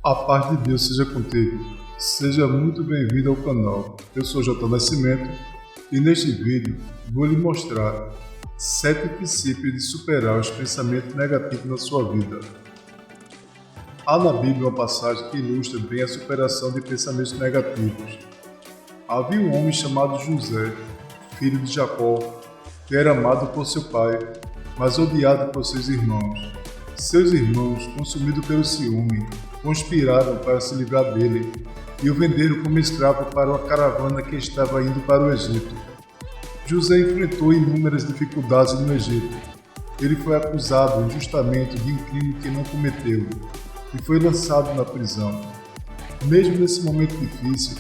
A paz de Deus seja contigo. Seja muito bem-vindo ao canal. Eu sou J. Nascimento e neste vídeo vou lhe mostrar 7 princípios de superar os pensamentos negativos na sua vida. Há na Bíblia uma passagem que ilustra bem a superação de pensamentos negativos. Havia um homem chamado José, filho de Jacó, que era amado por seu pai, mas odiado por seus irmãos. Seus irmãos, consumidos pelo ciúme, conspiraram para se livrar dele e o venderam como escravo para uma caravana que estava indo para o Egito. José enfrentou inúmeras dificuldades no Egito. Ele foi acusado injustamente de um crime que não cometeu e foi lançado na prisão. Mesmo nesse momento difícil,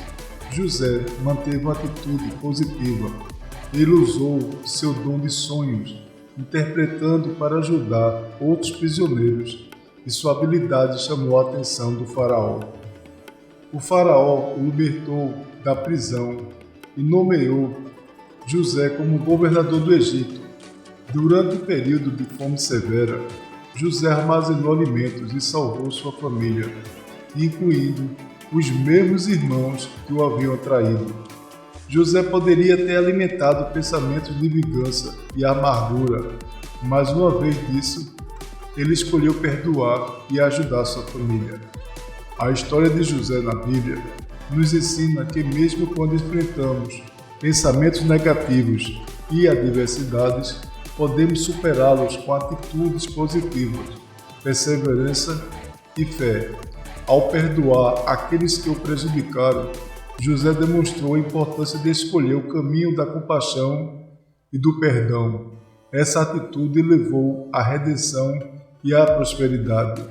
José manteve uma atitude positiva. Ele usou seu dom de sonhos, interpretando para ajudar outros prisioneiros, e sua habilidade chamou a atenção do faraó. O faraó o libertou da prisão e nomeou José como governador do Egito. Durante o período de fome severa, José armazenou alimentos e salvou sua família, incluindo os mesmos irmãos que o haviam traído. José poderia ter alimentado pensamentos de vingança e amargura, mas uma vez disso, ele escolheu perdoar e ajudar sua família. A história de José na Bíblia nos ensina que mesmo quando enfrentamos pensamentos negativos e adversidades, podemos superá-los com atitudes positivas, perseverança e fé. Ao perdoar aqueles que o prejudicaram, José demonstrou a importância de escolher o caminho da compaixão e do perdão. Essa atitude levou à redenção e à prosperidade.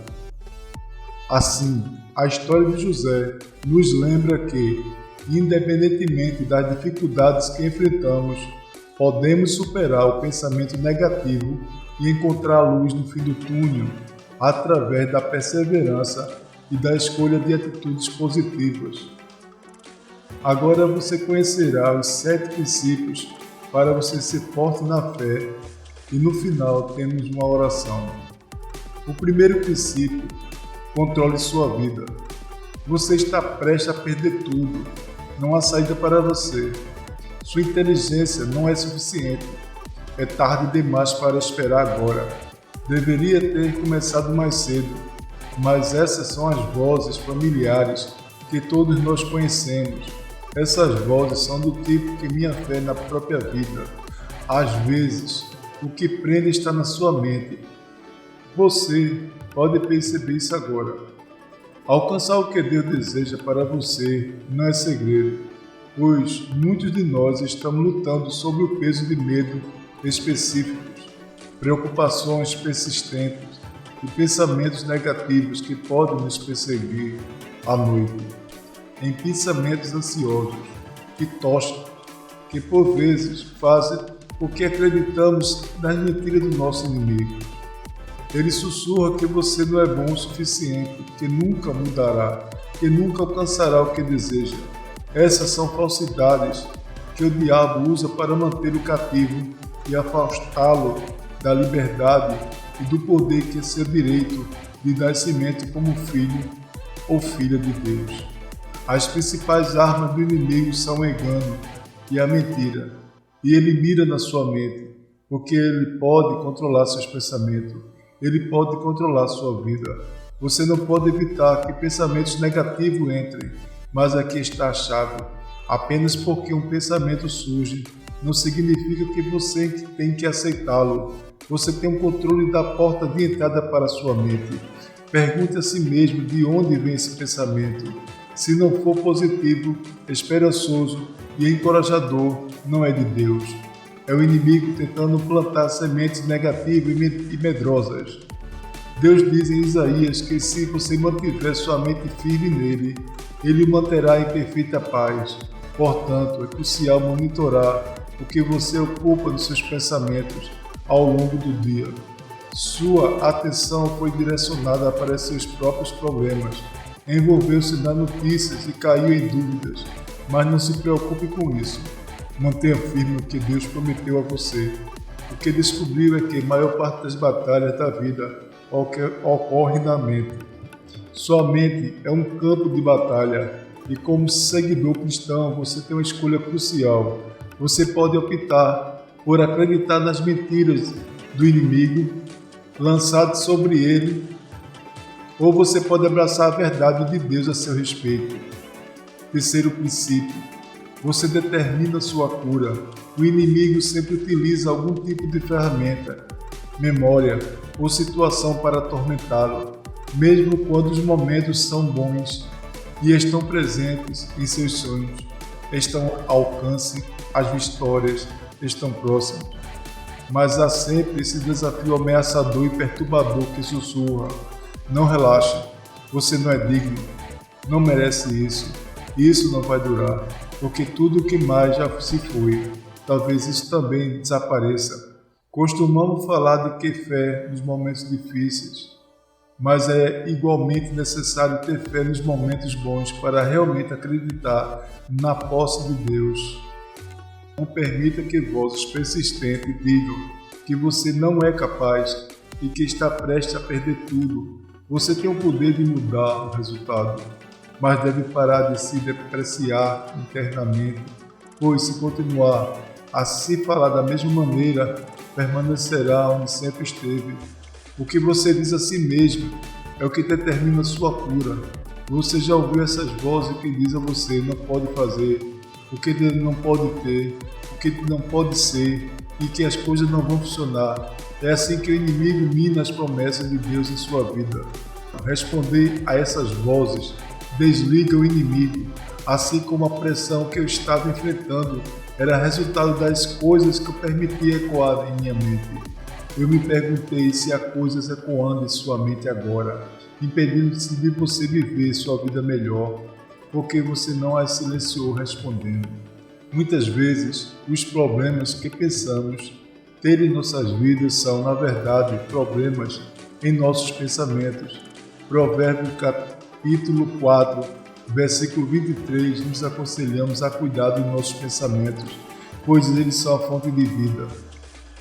Assim, a história de José nos lembra que, independentemente das dificuldades que enfrentamos, podemos superar o pensamento negativo e encontrar a luz no fim do túnel através da perseverança e da escolha de atitudes positivas. Agora você conhecerá os 7 princípios para você ser forte na fé e no final temos uma oração. O primeiro princípio: controle sua vida. Você está prestes a perder tudo. Não há saída para você. Sua inteligência não é suficiente. É tarde demais para esperar agora. Deveria ter começado mais cedo, mas essas são as vozes familiares que todos nós conhecemos. Essas vozes são do tipo que minha fé na própria vida. Às vezes, o que prende está na sua mente. Você pode perceber isso agora. Alcançar o que Deus deseja para você não é segredo, pois muitos de nós estamos lutando sob o peso de medo específicos, preocupações persistentes e pensamentos negativos que podem nos perseguir à noite. Em pensamentos ansiosos, que toscos, que por vezes fazem o que acreditamos nas mentiras do nosso inimigo. Ele sussurra que você não é bom o suficiente, que nunca mudará, que nunca alcançará o que deseja. Essas são falsidades que o diabo usa para manter o cativo e afastá-lo da liberdade e do poder que é seu direito de nascimento como filho ou filha de Deus. As principais armas do inimigo são o engano e a mentira, e ele mira na sua mente, porque ele pode controlar seus pensamentos, ele pode controlar sua vida. Você não pode evitar que pensamentos negativos entrem, mas aqui está a chave. Apenas porque um pensamento surge, não significa que você tem que aceitá-lo. Você tem o controle da porta de entrada para a sua mente. Pergunte a si mesmo de onde vem esse pensamento. Se não for positivo, esperançoso e encorajador, não é de Deus. É o inimigo tentando plantar sementes negativas e medrosas. Deus diz em Isaías que se você mantiver sua mente firme nele, ele o manterá em perfeita paz. Portanto, é crucial monitorar o que você ocupa nos seus pensamentos ao longo do dia. Sua atenção foi direcionada para seus próprios problemas. Envolveu-se nas notícias e caiu em dúvidas, mas não se preocupe com isso. Mantenha firme o que Deus prometeu a você. O que descobriu é que a maior parte das batalhas da vida ocorre na mente. Sua mente é um campo de batalha e, como seguidor cristão, você tem uma escolha crucial. Você pode optar por acreditar nas mentiras do inimigo lançadas sobre ele, ou você pode abraçar a verdade de Deus a seu respeito. Terceiro princípio: você determina sua cura. O inimigo sempre utiliza algum tipo de ferramenta, memória ou situação para atormentá-lo, mesmo quando os momentos são bons e estão presentes em seus sonhos, estão ao alcance, as vitórias estão próximas. Mas há sempre esse desafio ameaçador e perturbador que sussurra: não relaxe, você não é digno, não merece isso, isso não vai durar, porque tudo o que mais já se foi, talvez isso também desapareça. Costumamos falar de que fé nos momentos difíceis, mas é igualmente necessário ter fé nos momentos bons para realmente acreditar na posse de Deus. Não permita que vozes persistentes digam que você não é capaz e que está prestes a perder tudo. Você tem o poder de mudar o resultado, mas deve parar de se depreciar internamente, pois se continuar a se falar da mesma maneira, permanecerá onde sempre esteve. O que você diz a si mesmo é o que determina sua cura. Você já ouviu essas vozes que dizem a você não pode fazer, o que não pode ter, o que não pode ser e que as coisas não vão funcionar. É assim que o inimigo mina as promessas de Deus em sua vida. Responder a essas vozes desliga o inimigo, assim como a pressão que eu estava enfrentando era resultado das coisas que eu permitia ecoar em minha mente. Eu me perguntei se há coisas ecoando em sua mente agora, impedindo-se de você viver sua vida melhor, porque você não as silenciou respondendo. Muitas vezes, os problemas que pensamos ter em nossas vidas são, na verdade, problemas em nossos pensamentos. Provérbios capítulo 4, versículo 23, nos aconselhamos a cuidar dos nossos pensamentos, pois eles são a fonte de vida.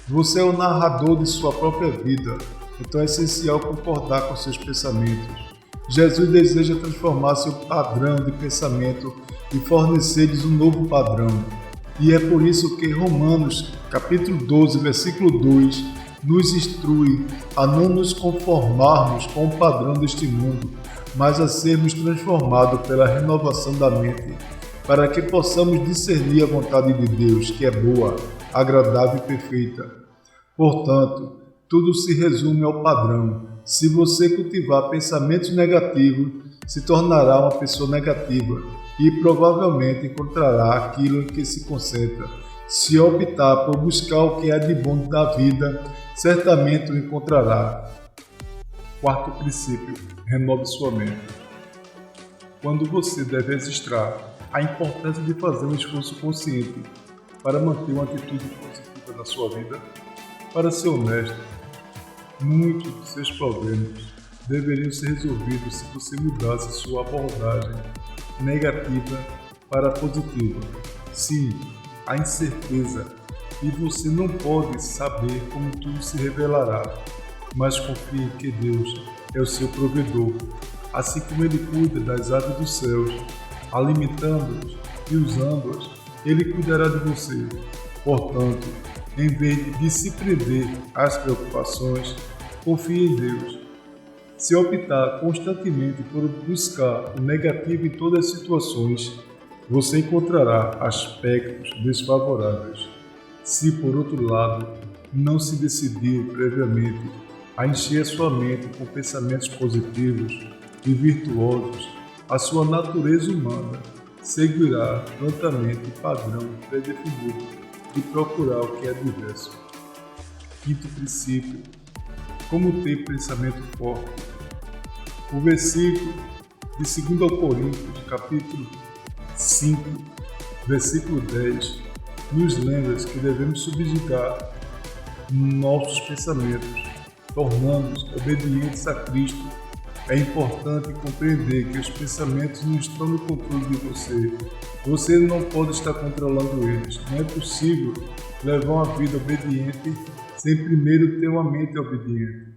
Você é o narrador de sua própria vida, então é essencial concordar com seus pensamentos. Jesus deseja transformar seu padrão de pensamento e fornecer-lhes um novo padrão. E é por isso que Romanos, capítulo 12, versículo 2, nos instrui a não nos conformarmos com o padrão deste mundo, mas a sermos transformados pela renovação da mente, para que possamos discernir a vontade de Deus, que é boa, agradável e perfeita. Portanto, tudo se resume ao padrão. Se você cultivar pensamentos negativos, se tornará uma pessoa negativa e provavelmente encontrará aquilo em que se concentra. Se optar por buscar o que é de bom da vida, certamente o encontrará. Quarto princípio: renove sua mente. Quando você deve registrar a importância de fazer um esforço consciente para manter uma atitude positiva na sua vida, para ser honesto, muitos dos seus problemas deveriam ser resolvidos se você mudasse sua abordagem negativa para positiva. Sim, há incerteza e você não pode saber como tudo se revelará, mas confie que Deus é o seu provedor, assim como Ele cuida das aves dos céus, alimentando-as e usando-as, Ele cuidará de você. Portanto, em vez de se prender às preocupações, confie em Deus. Se optar constantemente por buscar o negativo em todas as situações, você encontrará aspectos desfavoráveis. Se, por outro lado, não se decidiu previamente a encher sua mente com pensamentos positivos e virtuosos, a sua natureza humana seguirá prontamente o padrão predefinido de procurar o que é diverso. Quinto princípio: como ter pensamento forte. O versículo de 2 Coríntios, capítulo 5, versículo 10, nos lembra que devemos subjugar nossos pensamentos, tornando-nos obedientes a Cristo. É importante compreender que os pensamentos não estão no controle de você. Você não pode estar controlando eles. Não é possível levar uma vida obediente sem primeiro ter uma mente obediente.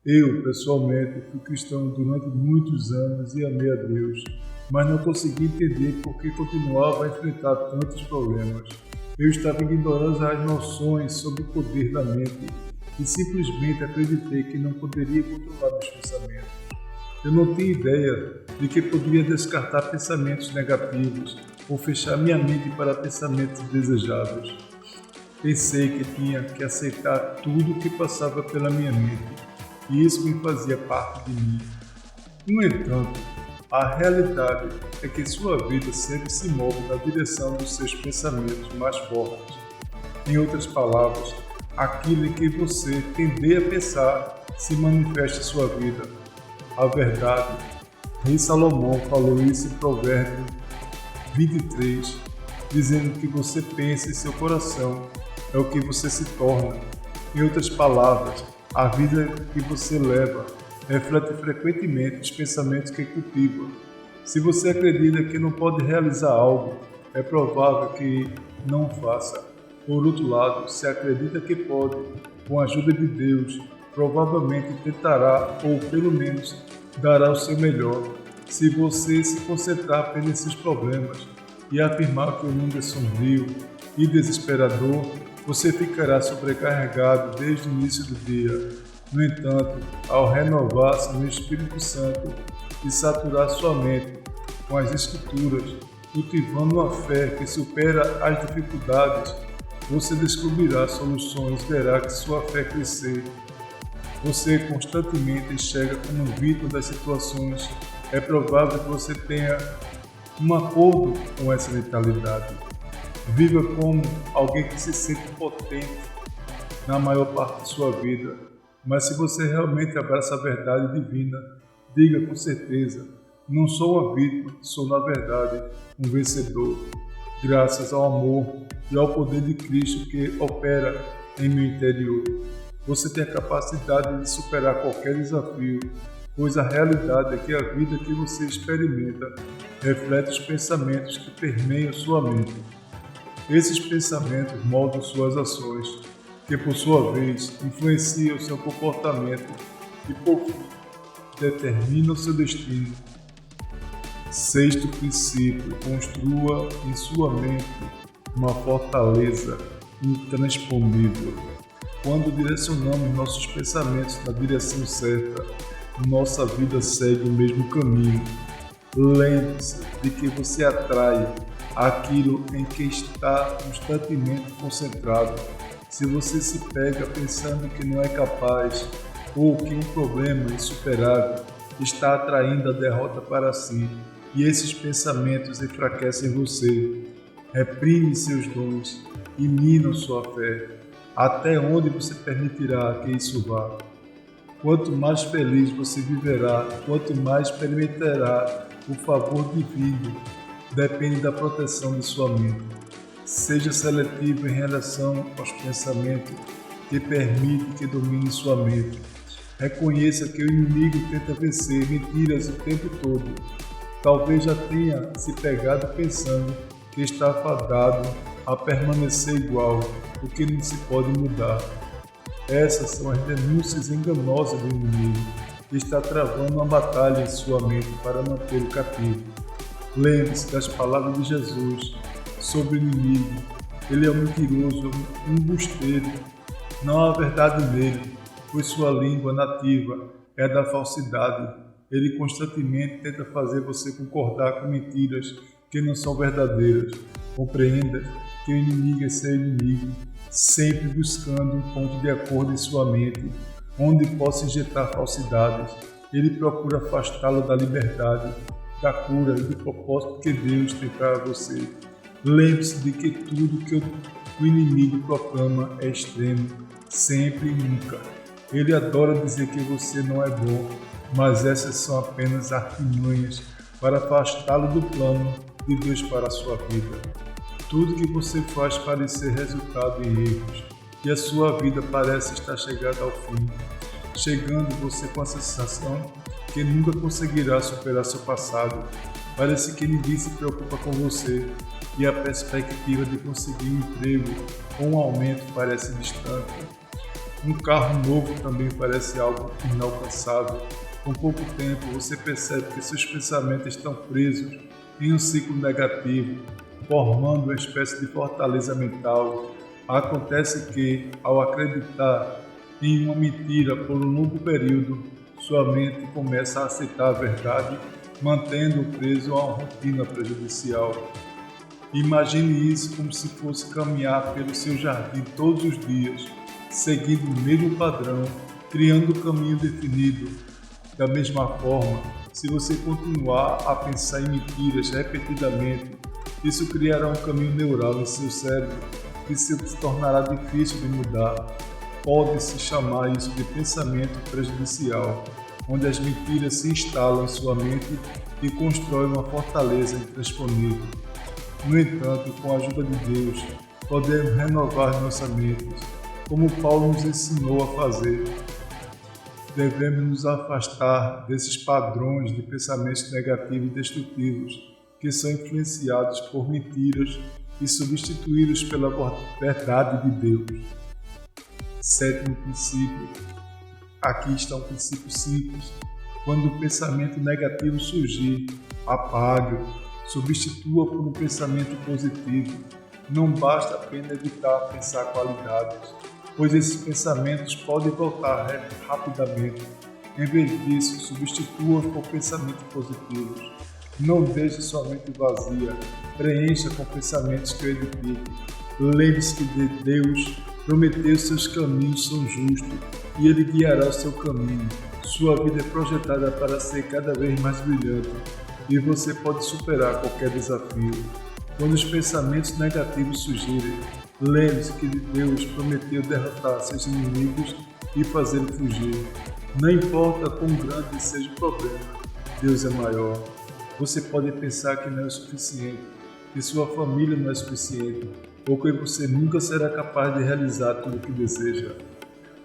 Eu, pessoalmente, fui cristão durante muitos anos e amei a Deus, mas não consegui entender por que continuava a enfrentar tantos problemas. Eu estava ignorando as noções sobre o poder da mente e simplesmente acreditei que não poderia controlar meus pensamentos. Eu não tinha ideia de que poderia descartar pensamentos negativos ou fechar minha mente para pensamentos desejáveis. Pensei que tinha que aceitar tudo o que passava pela minha mente, e isso me fazia parte de mim. No entanto, a realidade é que sua vida sempre se move na direção dos seus pensamentos mais fortes. Em outras palavras, aquilo em que você tende a pensar se manifesta em sua vida. A verdade, Rei Salomão falou isso em Provérbios 23, dizendo que você pensa em seu coração é o que você se torna. Em outras palavras, a vida que você leva reflete frequentemente os pensamentos que cultiva. Se você acredita que não pode realizar algo, é provável que não o faça. Por outro lado, se acredita que pode, com a ajuda de Deus, provavelmente tentará ou pelo menos dará o seu melhor. Se você se concentrar apenas nesses problemas e afirmar que o mundo é sombrio e desesperador, você ficará sobrecarregado desde o início do dia. No entanto, ao renovar-se no Espírito Santo e saturar sua mente com as Escrituras, cultivando uma fé que supera as dificuldades, você descobrirá soluções e verá que sua fé crescer. Você constantemente enxerga como vítima das situações. É provável que você tenha um acordo com essa mentalidade. Viva como alguém que se sente potente na maior parte de sua vida. Mas se você realmente abraça a verdade divina, diga com certeza: não sou uma vítima, sou na verdade um vencedor, graças ao amor e ao poder de Cristo que opera em meu interior. Você tem a capacidade de superar qualquer desafio, pois a realidade é que a vida que você experimenta reflete os pensamentos que permeiam sua mente. Esses pensamentos moldam suas ações, que por sua vez influenciam seu comportamento e por fim determinam seu destino. Sexto princípio: construa em sua mente uma fortaleza intransponível. Quando direcionamos nossos pensamentos na direção certa, nossa vida segue o mesmo caminho. Lembre-se de que você atrai aquilo em que está constantemente concentrado. Se você se pega pensando que não é capaz ou que um problema insuperável, está atraindo a derrota para si, e esses pensamentos enfraquecem você, reprime seus dons e minam sua fé. Até onde você permitirá que isso vá? Quanto mais feliz você viverá, quanto mais experimentará o favor divino, depende da proteção de sua mente. Seja seletivo em relação aos pensamentos que permite que domine sua mente. Reconheça que o inimigo tenta vencer mentiras o tempo todo. Talvez já tenha se pegado pensando que está fadado a permanecer igual, o que não se pode mudar. Essas são as denúncias enganosas do inimigo, que está travando uma batalha em sua mente para mantê-lo cativo. Lembre-se das palavras de Jesus sobre o inimigo. Ele é um mentiroso, um embusteiro. Não há verdade nele, pois sua língua nativa é da falsidade. Ele constantemente tenta fazer você concordar com mentiras que não são verdadeiras. Compreenda que o inimigo é seu inimigo, sempre buscando um ponto de acordo em sua mente, onde possa injetar falsidades. Ele procura afastá-lo da liberdade, da cura e do propósito que Deus tem para você. Lembre-se de que tudo que o inimigo proclama é extremo, sempre e nunca. Ele adora dizer que você não é bom, mas essas são apenas artimanhas para afastá-lo do plano de Deus para a sua vida. Tudo que você faz parecer resultado em erros, e a sua vida parece estar chegada ao fim, chegando você com a sensação que nunca conseguirá superar seu passado. Parece que ninguém se preocupa com você, e a perspectiva de conseguir um emprego ou um aumento parece distante. Um carro novo também parece algo inalcançável. Com pouco tempo, você percebe que seus pensamentos estão presos em um ciclo negativo, formando uma espécie de fortaleza mental. Acontece que, ao acreditar em uma mentira por um longo período, sua mente começa a aceitar a verdade, mantendo-o preso a uma rotina prejudicial. Imagine isso como se fosse caminhar pelo seu jardim todos os dias, seguindo o mesmo padrão, criando um caminho definido. Da mesma forma, se você continuar a pensar em mentiras repetidamente, isso criará um caminho neural em seu cérebro que se tornará difícil de mudar. Pode-se chamar isso de pensamento prejudicial, onde as mentiras se instalam em sua mente e constroem uma fortaleza intransponível. No entanto, com a ajuda de Deus, podemos renovar nossas mentes, como Paulo nos ensinou a fazer. Devemos nos afastar desses padrões de pensamentos negativos e destrutivos que são influenciados por mentiras e substituí-los pela verdade de Deus. Sétimo princípio. Aqui está um princípio simples. Quando o pensamento negativo surgir, apague-o, substitua por um pensamento positivo. Não basta apenas evitar pensar qualidades, pois esses pensamentos podem voltar rapidamente. Em vez disso, substitua por pensamentos positivos. Não deixe sua mente vazia, preencha com pensamentos que o edifiquem. Lembre-se que Deus prometeu seus caminhos são justos e Ele guiará o seu caminho. Sua vida é projetada para ser cada vez mais brilhante e você pode superar qualquer desafio. Quando os pensamentos negativos surgirem, lembre-se que Deus prometeu derrotar seus inimigos e fazê-los fugir. Não importa quão grande seja o problema, Deus é maior. Você pode pensar que não é o suficiente, que sua família não é suficiente, ou que você nunca será capaz de realizar tudo o que deseja.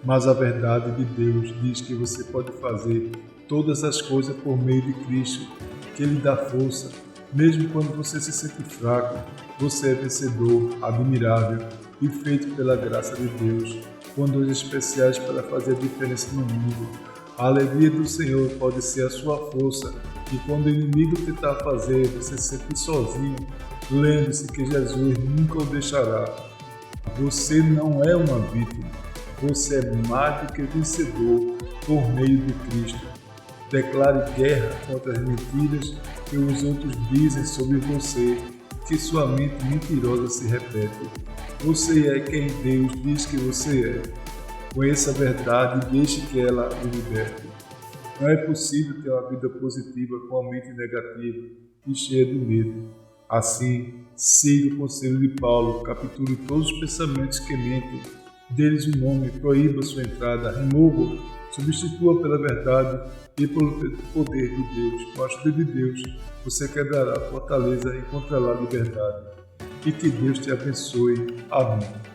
Mas a verdade de Deus diz que você pode fazer todas as coisas por meio de Cristo, que lhe dá força. Mesmo quando você se sente fraco, você é vencedor, admirável e feito pela graça de Deus, com dons especiais para fazer a diferença no mundo. A alegria do Senhor pode ser a sua força, e quando o inimigo tentar fazer você se sentir sozinho, lembre-se que Jesus nunca o deixará. Você não é uma vítima, você é mais do que vencedor por meio de Cristo. Declare guerra contra as mentiras que os outros dizem sobre você, que sua mente mentirosa se repete. Você é quem Deus diz que você é. Conheça a verdade e deixe que ela o liberte. Não é possível ter uma vida positiva com a mente negativa e cheia de medo. Assim, siga o conselho de Paulo, capture todos os pensamentos que mentem, deles o nome, proíba sua entrada, remova, substitua pela verdade e pelo poder de Deus. Com a ajuda de Deus, você quebrará a fortaleza e encontrará a liberdade. E que Deus te abençoe. Amém.